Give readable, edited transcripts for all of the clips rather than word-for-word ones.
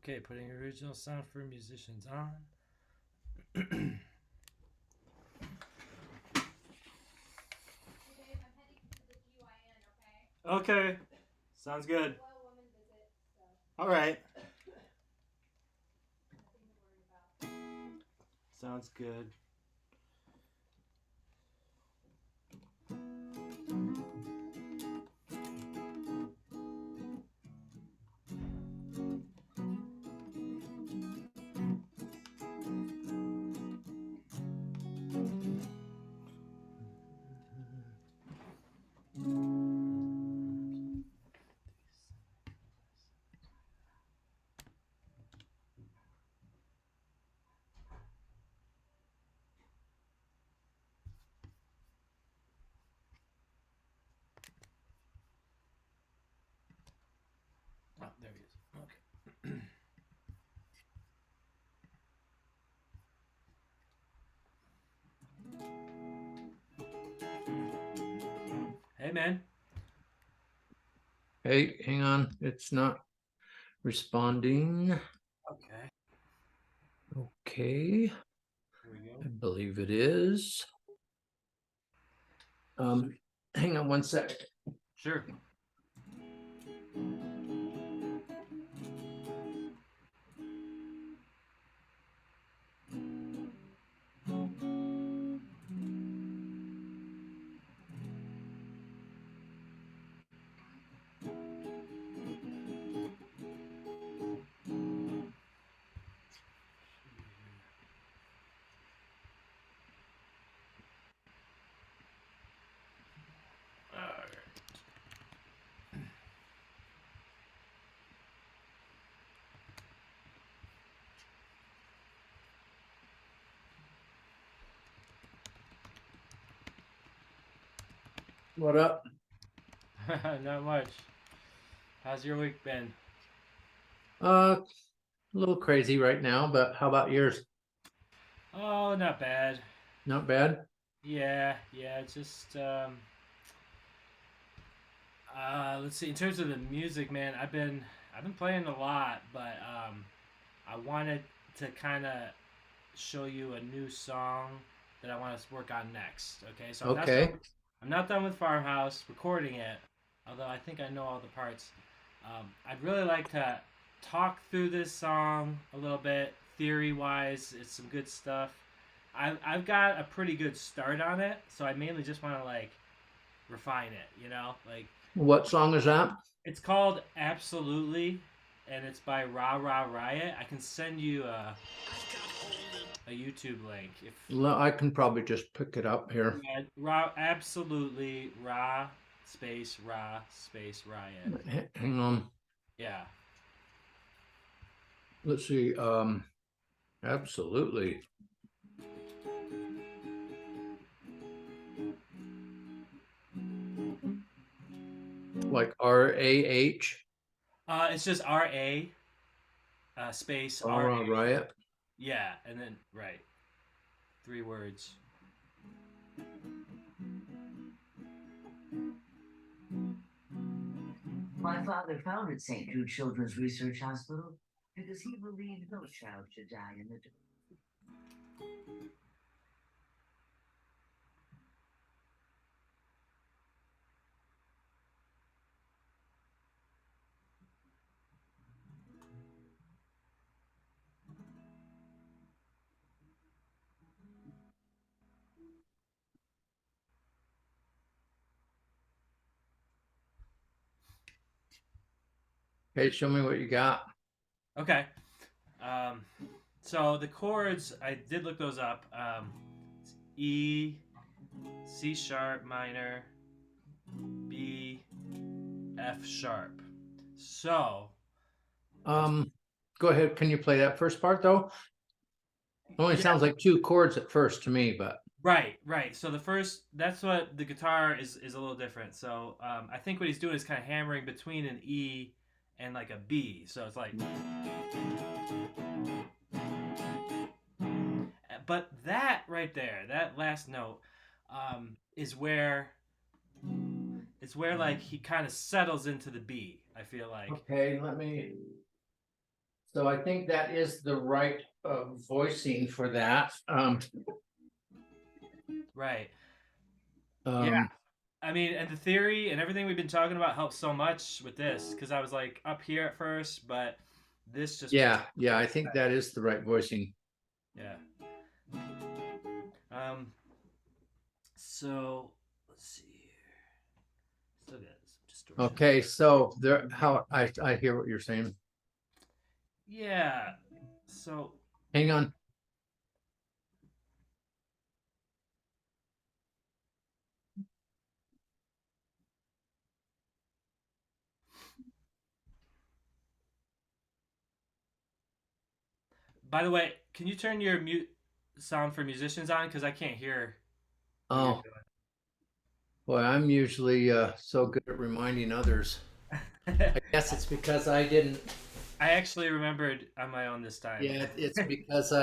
Okay, putting original sound for musicians on. Okay, sounds good. All right, sounds good. Oh, there he is. Okay. Hey, man. Hey, hang on. It's not responding. Okay. Okay, Here we go. I believe it is. Hang on one sec. Sure. All right. What up? Not much. How's your week been? A little crazy right now, but how about yours? Oh, not bad. Not bad. Yeah. It's just let's see. In terms of the music, man, I've been playing a lot, but I wanted to kind of show you a new song that I want to work on next. Okay, so I'm not done. Okay. I'm not done with Farmhouse recording it, although I think I know all the parts. I'd really like to talk through this song a little bit, theory wise. It's some good stuff. I've got a pretty good start on it, so I mainly just want to like refine it. Like What song is that? it's called Absolutely, and it's by Ra Ra Riot. I can send you a YouTube link if I can probably just pick it up here. yeah, Ra Absolutely Ra space Riot. Hang on. Yeah. Let's see. Absolutely. Like RAH. It's just RA space RA. Aura Riot. Yeah, and then right. 3 words. My father founded St. Jude Children's Research Hospital because he believed no child should die in the dark. Okay, show me what you got. Okay. Um, so the chords, I did look those up. It's E, C sharp minor, B, F sharp. So, let's, Um, Go ahead. Can you play that first part though? Only yeah, sounds like two chords at first to me, but right, right. So the first, that's what the guitar is a little different. So I think what he's doing is kind of hammering between an E and like a B. So it's like, but that right there, that last note, is where it's where like he kind of settles into the B. I feel like, okay, let me. So I think that is the right voicing for that. right? Yeah. Um, I mean, and the theory and everything we've been talking about helps so much with this because I was like up here at first, but this just makes yeah, yeah, I think that is the right voicing. yeah. Um. So let's see here. Still got some distortion. Okay, so there, how I hear what you're saying. Yeah. So Hang on. by the way, can you turn your mute sound for musicians on because I can't hear what you're Oh, boy, I'm usually so good at reminding others. doing. I guess it's because I didn't. I actually remembered on my own this time. Yeah, it's because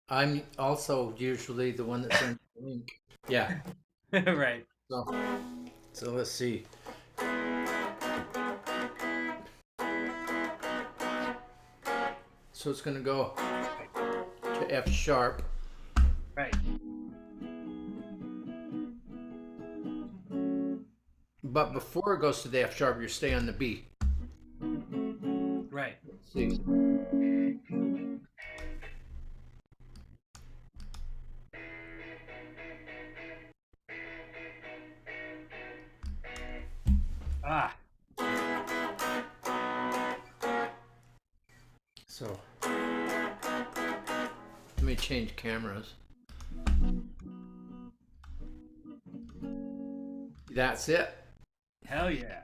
I'm also usually the one that sends the link. Yeah. Right. So so let's see. So it's gonna go to F sharp. Right. But before it goes to the F sharp, you stay on the B. Right. Let's see. Ah. So let me change cameras. That's it. Hell yeah.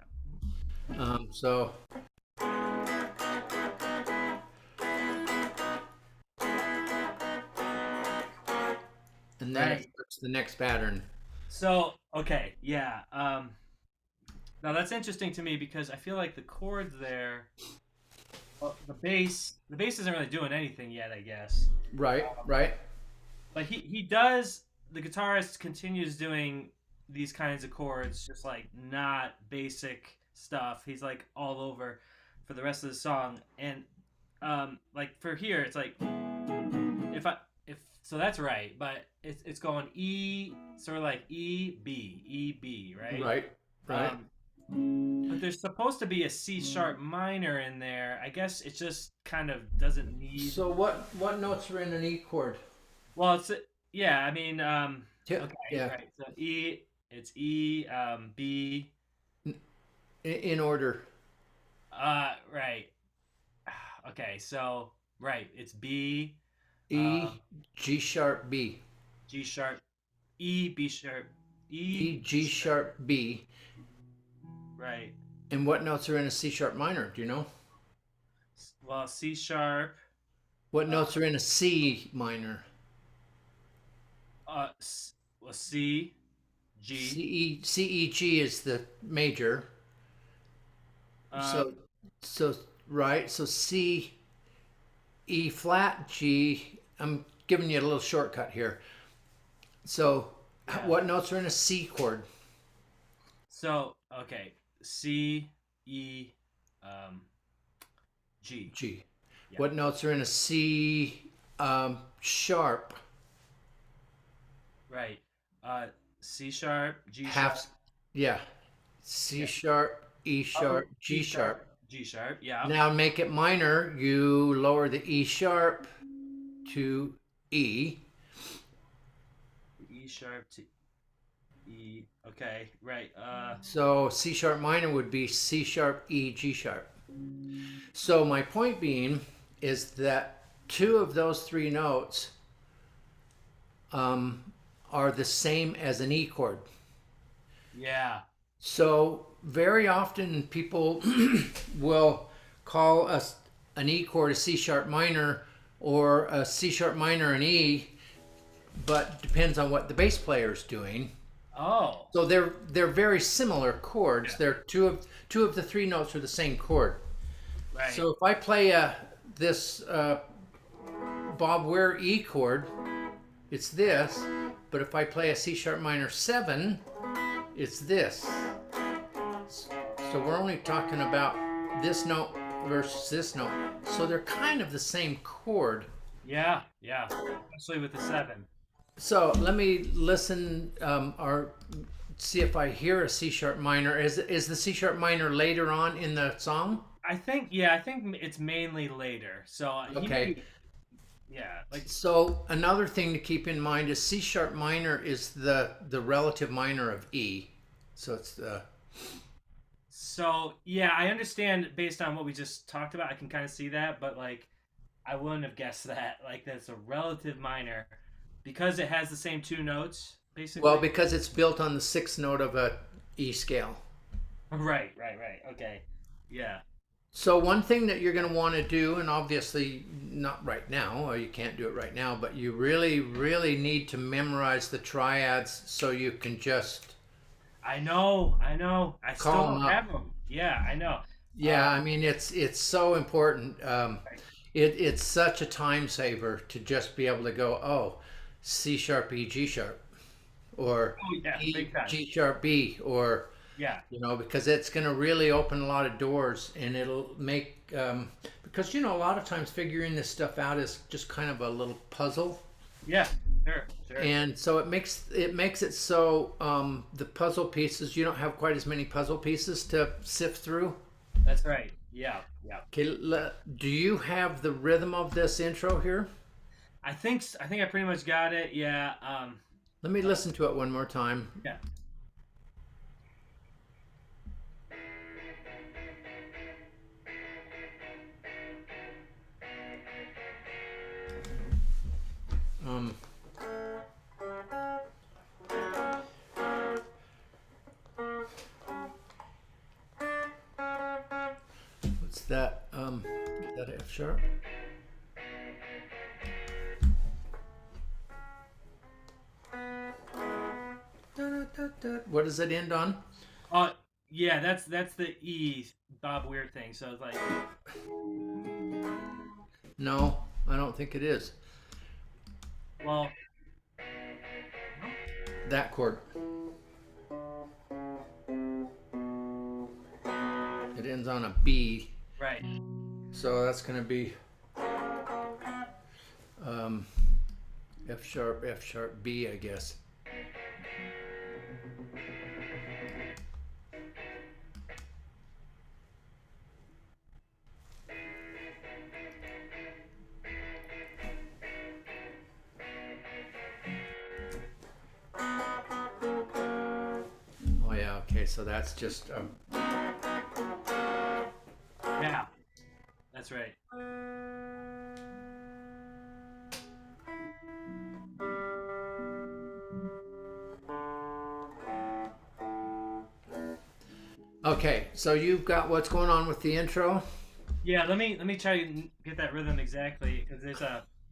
So and then Right. it starts the next pattern. So okay, yeah. Now that's interesting to me because I feel like the chords there, well, the bass isn't really doing anything yet, I guess. Right, right, But he does. The guitarist continues doing these kinds of chords, just like not basic stuff. He's like all over for the rest of the song, and like for here, it's like if so that's right, but it's going E, sort of like E B, right? right, right. Um, but there's supposed to be a C sharp minor in there. I guess it just kind of doesn't need. So what notes are in an E chord? Well, it's yeah. I mean, Yeah, okay, yeah. right. So E, it's E, B, In order. right. Okay, so right, it's B, E, G sharp, B. G sharp, E, B sharp, E, E, B G sharp, sharp, B. right. And what notes are in a C sharp minor? Do you know? Well, C sharp, What uh, notes are in a C minor? well, C, C G, E C E G is the major. So um, so right. So C E flat G. I'm giving you a little shortcut here. So yeah. what notes are in a C chord? So okay, C, E, um, G, G. yeah, What notes are in a C sharp? right. Uh, C sharp, G sharp, Half. Yeah. C yeah. sharp, E Oh, sharp, C G sharp, sharp. G sharp, yeah. Now make it minor. You lower the E sharp to E. E sharp to E. Okay, right. So C sharp minor would be C sharp, E, G sharp. So my point being is that two of those three notes are the same as an E chord. Yeah. So very often people will call an E chord a C sharp minor or a C sharp minor an E, but depends on what the bass player is doing. Oh. So they're very similar chords. Yeah. They're two of the three notes are the same chord. Right. So if I play this Bob Weir E chord, it's this. But if I play a C sharp minor 7, it's this. So we're only talking about this note versus this note. So they're kind of the same chord. Yeah. Yeah. Especially with the 7. So let me listen or see if I hear a C sharp minor. Is the C sharp minor later on in the song? I think, yeah, I think it's mainly later. So Okay. yeah, like, So another thing to keep in mind is C sharp minor is the relative minor of E. So it's the so yeah, I understand based on what we just talked about. I can kind of see that, but like, I wouldn't have guessed that. Like, that's a relative minor because it has the same two notes, well basically. because it's built on the sixth note of a E scale. Right, right, right. Okay. Yeah. So one thing that you're going to want to do, and obviously not right now, or you can't do it right now, but you really, really need to memorize the triads so you can just I know. I know. I still call them don't have up. them. Yeah, I know. Yeah, I mean it's so important. Right. It's such a time saver to just be able to go, oh, C sharp E G sharp, or Oh yeah, E big time. G sharp B, or Yeah. because it's going to really open a lot of doors, and it'll make because a lot of times figuring this stuff out is just kind of a little puzzle. Yeah. Sure. Sure. And so it makes it so the puzzle pieces, you don't have quite as many puzzle pieces to sift through. That's right. Yeah. Yeah. Okay, do you have the rhythm of this intro here? I think I pretty much got it. Yeah. Let me listen to it one more time. Yeah. Um, what's that? Is that F sharp? What does it end on? Oh, yeah. That's the E Bob Weir thing. So it's like, No, I don't think it is. well, That chord. It ends on a B, right. so that's going to be um, F sharp B, I guess. Oh yeah, okay, so that's just Yeah. That's right. okay. So you've got what's going on with the intro. Yeah. Let me try to get that rhythm exactly because there's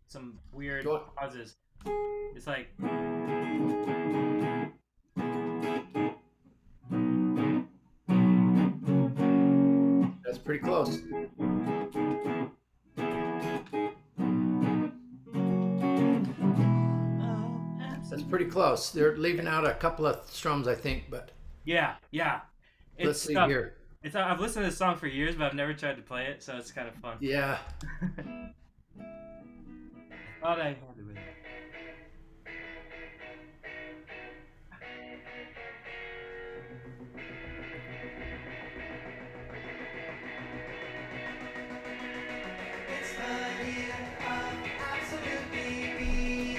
some weird Go on. pauses. It's like, That's pretty close. oh, That's pretty close. They're leaving out a couple of strums, I think, but yeah. Yeah. let's It's see here. it's I've listened to this song for years, but I've never tried to play it, so it's kind of fun. Yeah. Thought I had the rhythm. It's the year of absolutely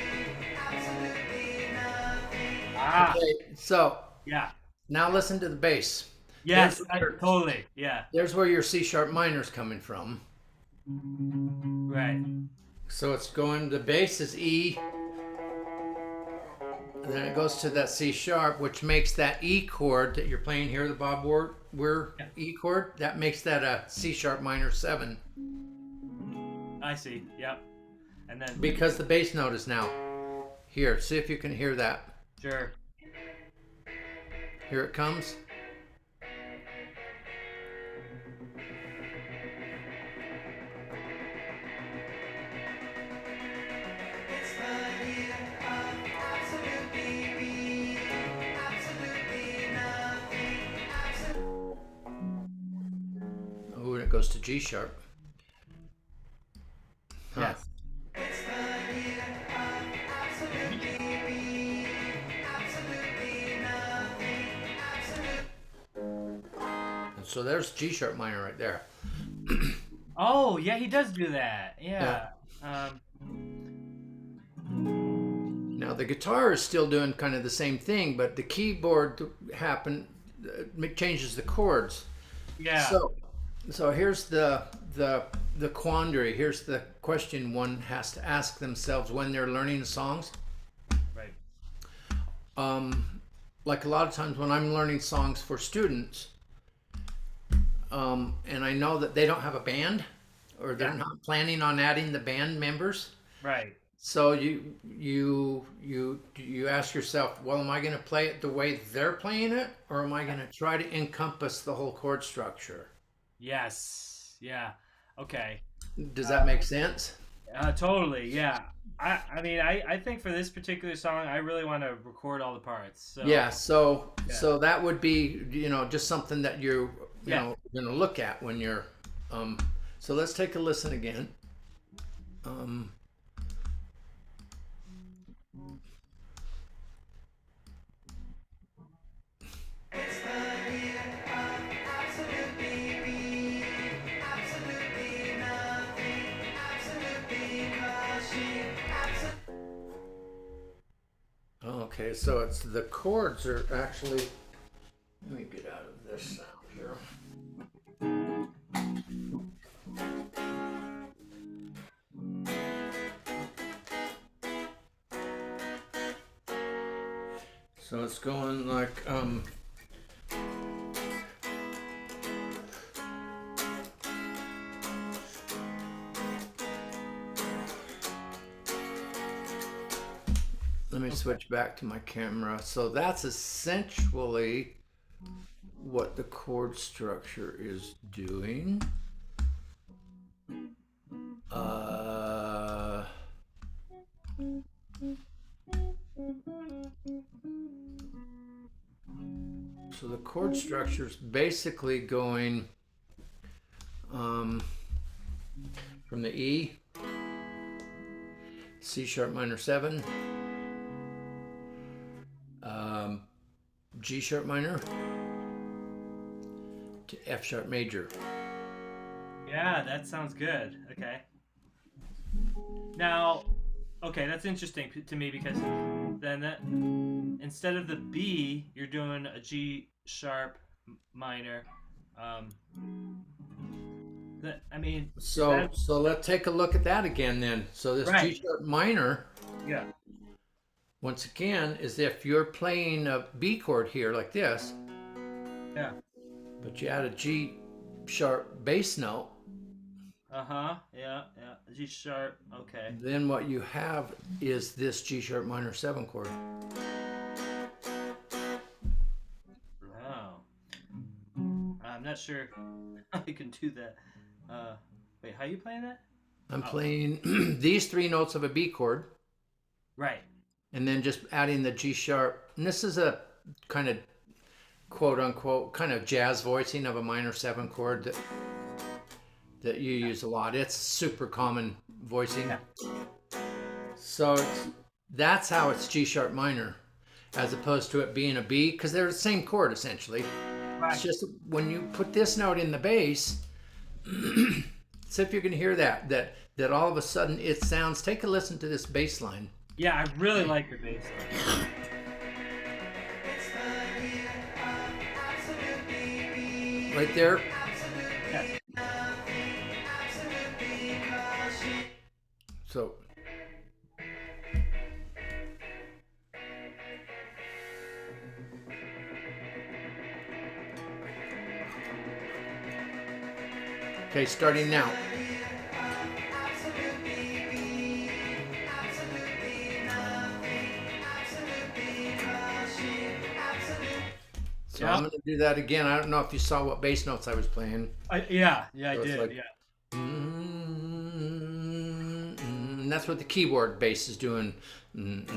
nothing. Ah. Okay. So Yeah. now listen to the bass. Yes, There's, totally. Yeah. there's where your C sharp minor's coming from. Right. So it's going, the bass is E, and then it goes to that C sharp, which makes that E chord that you're playing here, the Bob Weir Yeah. E chord, that makes that a C sharp minor 7. I see. Yep. And then Because the bass note is now here. See if you can hear that. sure. Here it comes. It's the year of absolutely me, absolutely nothing, absolutely. Oh, and it goes to G sharp. Huh. Yes. It's the year of absolutely me, absolutely nothing, absolutely. And so there's G sharp minor right there. Oh, yeah, he does do that. Yeah. Now the guitar is still doing kind of the same thing, but the keyboard changes the chords. Yeah. So here's the quandary. Here's the question one has to ask themselves when they're learning songs. Right. Like a lot of times when I'm learning songs for students, and I know that they don't have a band, or they're Yeah. not planning on adding the band members. Right. So you ask yourself, well, am I going to play it the way they're playing it, or am I going to try to encompass the whole chord structure? Yes. Yeah. Okay. Does that make sense? Totally. Yeah. I mean, I think for this particular song, I really want to record all the parts. So Yeah. So Yeah. so that would be just something that you Yeah. know going to look at when you're. So let's take a listen again. It's the year of absolutely me, absolutely nothing, absolutely crushing, absolutely. Okay, so it's the chords are actually. Let me get out of this sound here. So it's going like let me switch back to my camera. So that's essentially what the chord structure is doing. So the chord structure is basically going from the E, C sharp minor 7, G sharp minor to F sharp major. Yeah, that sounds good. Okay. Now, okay, that's interesting to me because then that instead of the B, you're doing a G sharp minor. I mean, So let's take a look at that again then. So this Right. G sharp minor, yeah, once again, is if you're playing a B chord here like this, yeah, but you add a G sharp bass note, yeah, G sharp. Okay. then what you have is this G sharp minor 7 chord. Wow. I'm not sure how you can do that. Wait, how you playing that? I'm playing these 3 notes of a B chord, Right. and then just adding the G sharp. And this is a kind of quote unquote kind of jazz voicing of a minor 7 chord that you use a lot. It's super common voicing. Yeah. So that's how it's G sharp minor, as opposed to it being a B, because they're the same chord essentially. Right. It's just when you put this note in the bass, see if you can hear that all of a sudden it sounds. Take a listen to this bass line. Yeah, I really like the bass line. It's the year of absolutely me, right there. Yes. So okay, starting now. So I'm Yep. going to do that again. I don't know if you saw what bass notes I was playing. Yeah, I So it's did. like- Yeah. And that's what the keyboard bass is doing. And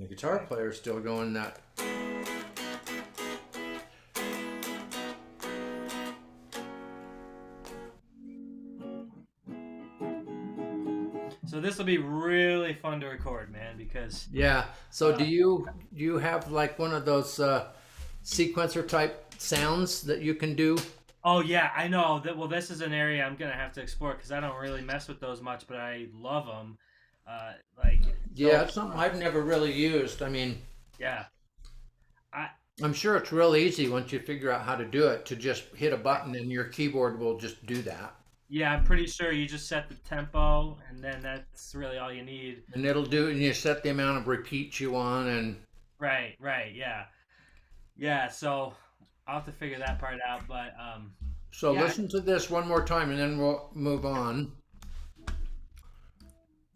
the guitar player is still going that. So this will be really fun to record, man, because Yeah. So do you have like one of those sequencer type sounds that you can do? oh yeah, I know that. Well, this is an area I'm gonna have to explore because I don't really mess with those much, but I love them. Like Yeah, so, it's something I've never really used. I mean, yeah, I I'm sure it's real easy once you figure out how to do it to just hit a button and your keyboard will just do that. yeah, I'm pretty sure you just set the tempo and then that's really all you need. And it'll do, and you set the amount of repeats you want, and Right, yeah, yeah. So I'll have to figure that part out, but so yeah, listen to this one more time and then we'll move on.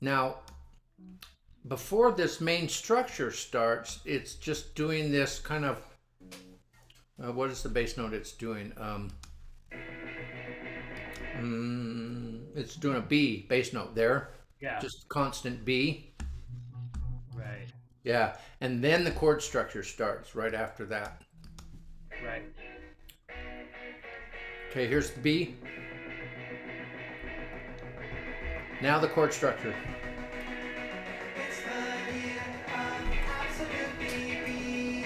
Now, before this main structure starts, it's just doing this kind of, what is the bass note it's doing? It's doing a B bass note there, yeah, just constant B. right, Yeah, and then the chord structure starts right after that. right. Okay, here's the B. Now the chord structure. It's the year of absolutely be,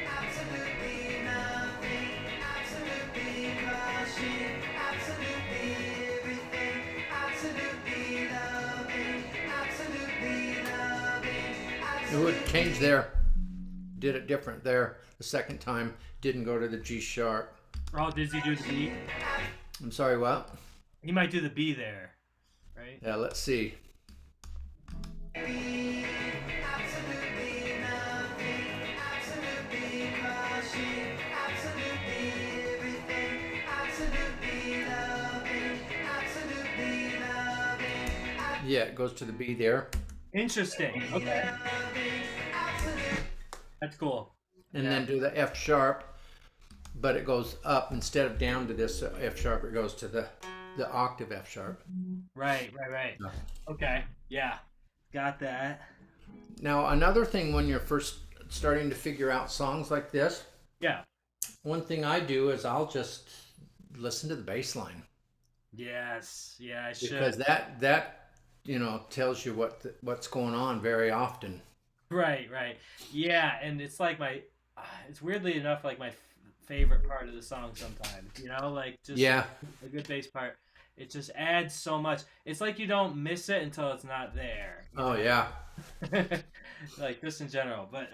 absolutely nothing, absolutely crushing, absolutely everything, absolutely loving, absolutely loving, It would change there. Did it different there. The second time didn't go to the G sharp. Oh, does he do the B? I'm sorry, what? He might do the B there, right? Yeah, let's see. absolutely nothing, absolutely crushing, absolutely everything, absolutely loving, absolutely loving, Yeah, it goes to the B there. Interesting. Okay, absolutely. that's cool. And Yeah. then do the F sharp, but it goes up instead of down to this F sharp, it goes to the octave F sharp. Right. Yeah. Okay, yeah, got that. Now, another thing when you're first starting to figure out songs like this, Yeah. one thing I do is I'll just listen to the bass line Yes. Yeah, I should. because that tells you what's going on very often. Right. Yeah, and it's like it's weirdly enough like my favorite part of the song sometimes. You know, like just Yeah, a good bass part. It just adds so much. It's like you don't miss it until it's not there. oh yeah. Like just in general. But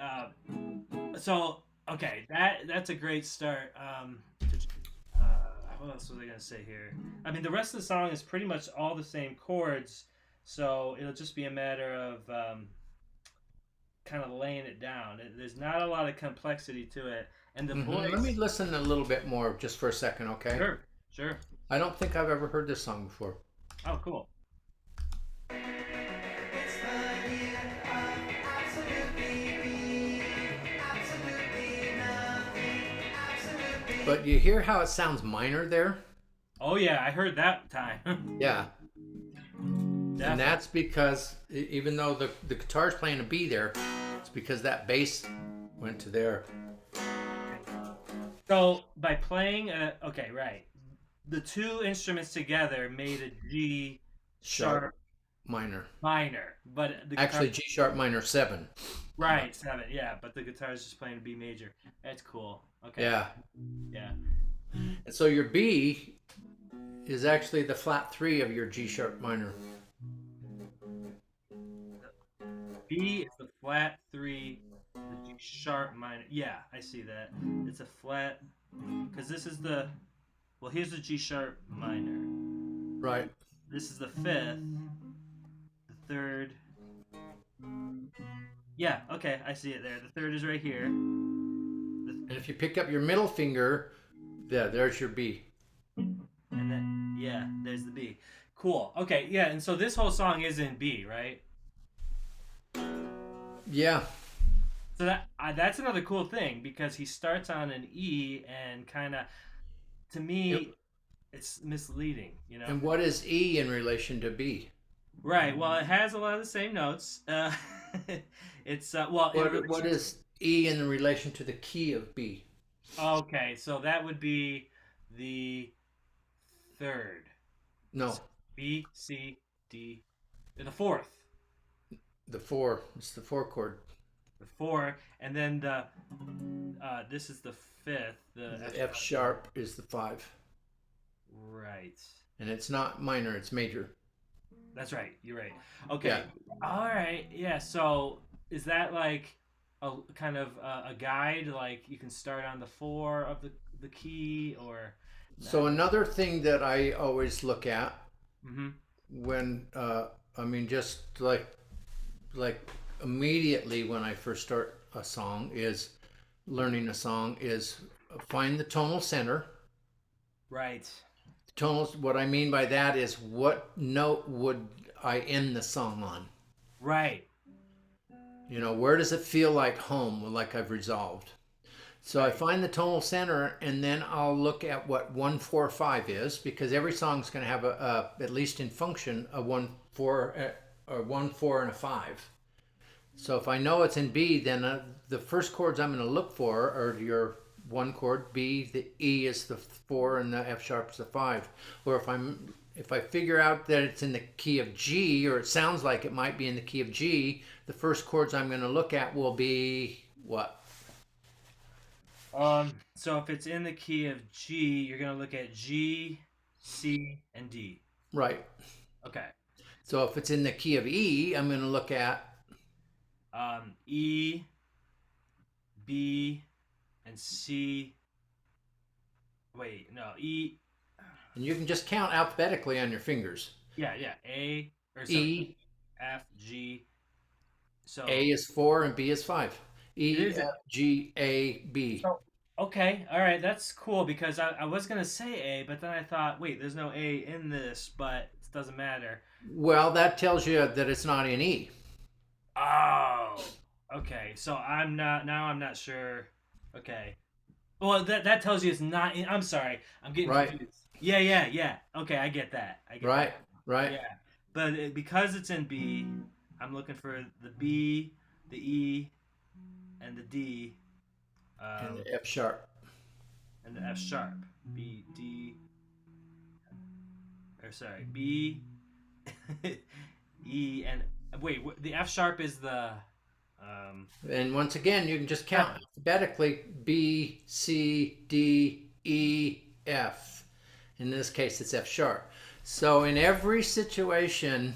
so okay, that's a great start. What else was I gonna say here? I mean, the rest of the song is pretty much all the same chords, so it'll just be a matter of kind of laying it down. There's not a lot of complexity to it, and the voice. Let me listen a little bit more just for a second, okay? Sure. I don't think I've ever heard this song before. Oh, cool. It's the year of absolutely be, absolutely nothing, absolutely. But you hear how it sounds minor there? Oh yeah, I heard that time. Yeah. Definitely. And that's because even though the guitar's playing a B there, it's because that bass went to there. So by playing, okay, right, the two instruments together made a G sharp Minor. minor, but the Actually, guitar, G sharp minor 7. right, 7, yeah, but the guitar is just playing a B major. That's cool. Okay. Yeah. Yeah. And so your B is actually the flat 3 of your G sharp minor. B is the flat 3, the G sharp minor. Yeah, I see that. It's a flat because this is the well. Here's the G sharp minor. Right. This is the fifth, the third. Yeah, okay, I see it there. The third is right here. And if you pick up your middle finger, there's your B. And then yeah, there's the B. Cool. Okay, yeah, and so this whole song is in B, right? Yeah. So that's another cool thing because he starts on an E and kind of, to me, Yep. it's misleading, you know? And what is E in relation to B? Right. Well, it has a lot of the same notes. It's well. What is E in relation to the key of B? Okay, so that would be the third. No, B, C, D. The fourth. the 4. It's the 4 chord. The four, and then the this is the fifth. The The F sharp is the 5. Right. And it's not minor, it's major. That's right. You're right. Okay. Yeah. All right. Yeah. So is that like a kind of a guide? Like you can start on the 4 of the key, or So another thing that I always look at mm-hmm. when I mean just like immediately when I first start a song is learning a song is find the tonal center. Right. Tonals, what I mean by that is what note would I end the song on? Right. You know, where does it feel like home, like I've resolved? So I find the tonal center and then I'll look at what 1 4 5 is because every song's going to have at least in function a 1 4 or 1 4 and a 5. So if I know it's in B, then the first chords I'm going to look for are your 1 chord B, the E is the 4, and the F sharp is the 5. Or if I figure out that it's in the key of G, or it sounds like it might be in the key of G, the first chords I'm going to look at will be what? So if it's in the key of G, you're gonna look at G, C, and D. Right. Okay. So if it's in the key of E, I'm going to look at E, B, and C. Wait, no, E. and you can just count alphabetically on your fingers. Yeah, yeah. A or E, F, G. So A is 4 and B is 5. E, It is F, G, A, B. So, okay, all right, that's cool because I was gonna say A, but then I thought, wait, there's no A in this, but it doesn't matter. Well, that tells you that it's not in E. Oh, okay. So I'm not sure. Okay. Well, that tells you it's not in. I'm sorry, I'm getting Right. confused. Yeah. Okay, I get that. I get Right, that. right. Yeah, but because it's in B, I'm looking for the B, the E, and the D, And the F sharp. and the F sharp. B, D, or sorry, B, E, and wait, the F sharp is the And once again, you can just count alphabetically B, C, D, E, F. In this case, it's F sharp. So in every situation,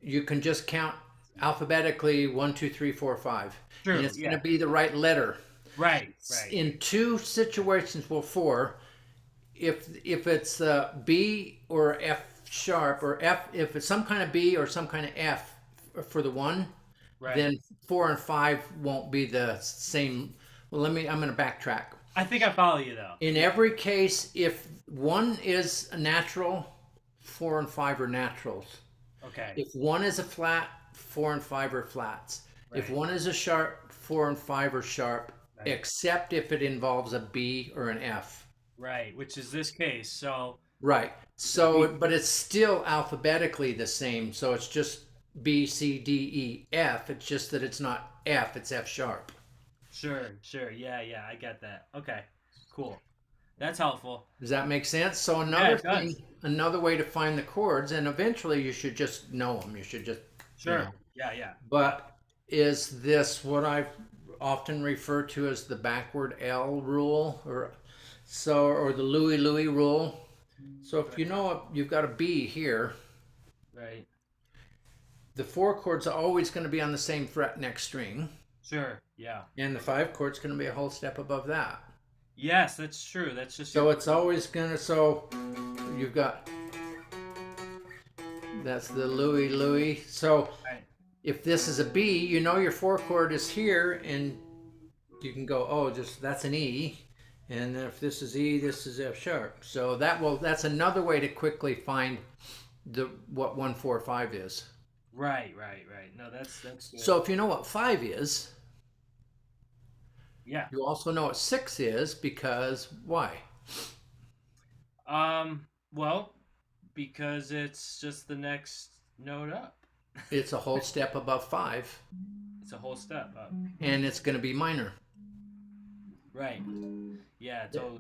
you can just count alphabetically 1, 2, 3, 4, 5. True, And it's yeah. going to be the right letter. right. In 2 situations, well, 4, if it's B or F sharp or F, if it's some kind of B or some kind of F for the 1, Right. then 4 and 5 won't be the same. Well, I'm going to backtrack. I think I follow you though. In every case, if 1 is a natural, 4 and 5 are naturals. Okay. If 1 is a flat, 4 and 5 are flats. If Right. 1 is a sharp, 4 and 5 are sharp, Right. except if it involves a B or an F. Right, which is this case. So Right. So, but it's still alphabetically the same. So it's just B, C, D, E, F. It's just that it's not F, it's F sharp. sure. Yeah, I get that. Okay. Cool. That's helpful. Does that make sense? So Yeah, another it does. thing, another way to find the chords, and eventually you should just know them. You should just, Sure. know. Yeah. But is this what I've often referred to as the backward L rule, or the Louis Louis rule? So if you know you've got a B here, Right. the 4 chords are always going to be on the same fret next string. Sure. Yeah. And the 5 chord's going to be a whole step above that. Yes, that's true. That's just So it's always going to, so you've got, that's the Louis Louis. So right. if this is a B, you know your 4 chord is here, and you can go, oh, just that's an E. And if this is E, this is F sharp. So that's another way to quickly find what 1 4 5 is. Right. No, that's good. So if you know what 5 is, yeah. you also know what 6 is, because why? Well, because it's just the next note up. It's a whole step above 5, It's a whole step up. and it's going to be minor, Right. Yeah, totally.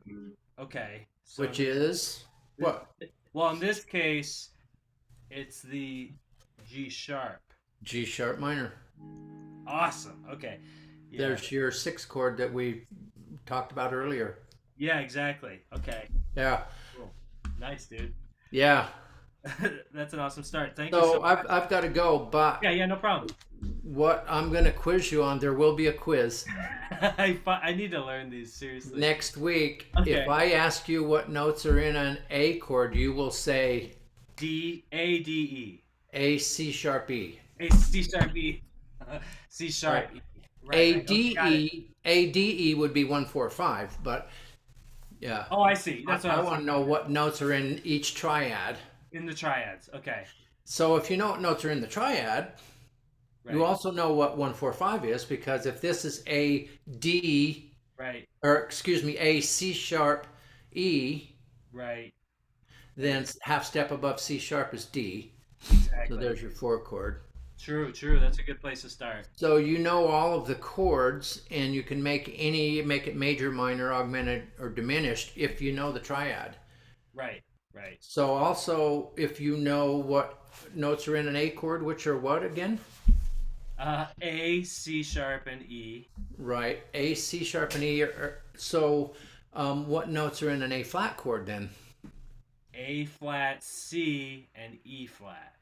Okay. So which is what? well, in this case, it's the G sharp. G sharp minor. Awesome. Okay. Yeah. There's your 6 chord that we talked about earlier. Yeah, exactly. Okay. Yeah. Cool. Nice, dude. Yeah. That's an awesome start. Thank you So so much. I've got to go, but Yeah, no problem. what I'm going to quiz you on, there will be a quiz I need to learn these seriously. next week. Okay. If I ask you what notes are in an A chord, you will say D A D E. A C sharp E. A C sharp E. C sharp Right. E. A Right. D Okay, got it. E. A D E would be 1 4 5, but yeah. Oh, I see. That's what I I was want to know what notes are in each triad. in the triads. Okay. So if you know what notes are in the triad, Right. you also know what 1 4 5 is, because if this is A D, Right. or excuse me, A C sharp E, Right. then half step above C sharp is D. Exactly. So there's your 4 chord. True. That's a good place to start. So you know all of the chords, and you can make it major, minor, augmented, or diminished if you know the triad. Right. So also, if you know what notes are in an A chord, which are what again? A, C sharp, and E. Right, A, C sharp, and E. So what notes are in an A flat chord then? A flat, C, and E flat.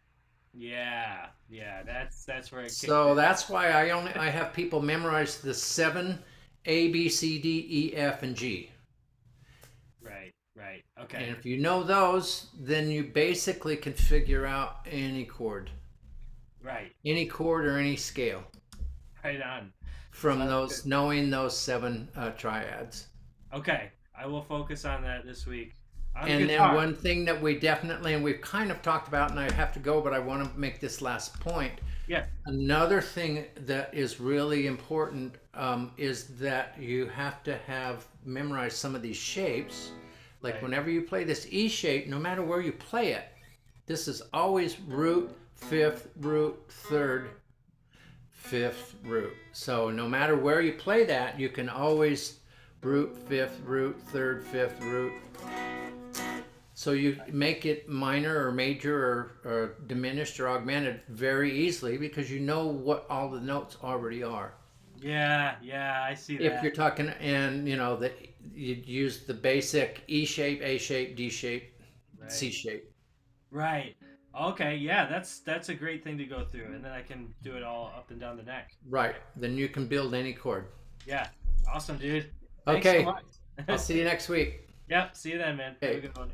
Yeah. That's where it. So that's why I have people memorize the 7 A, B, C, D, E, F, and G. Right. Okay. And if you know those, then you basically can figure out any chord. Right. Any chord or any scale Right on. from Sounds those, knowing those 7 triads. Okay. I will focus on that this week. On And guitar. then one thing that we definitely, and we've kind of talked about, and I have to go, but I want to make this last point. Yeah. Another thing that is really important is that you have to have memorized some of these shapes. Like Right. whenever you play this E shape, no matter where you play it, this is always root, 5th, root, 3rd, 5th, root. So no matter where you play that, you can always root, 5th, root, 3rd, 5th, root. So you make it minor or major or diminished or augmented very easily, because you know what all the notes already are. Yeah, I see that. If you're talking, and you know that you'd use the basic E shape, A shape, D shape, Right. C shape. Right. Okay, yeah, that's a great thing to go through, and then I can do it all up and down the neck. Right. Then you can build any chord. Yeah. Awesome, dude. Thanks Okay. so much. I'll see you next week. Yep, see you then, man. Have a Okay. good one.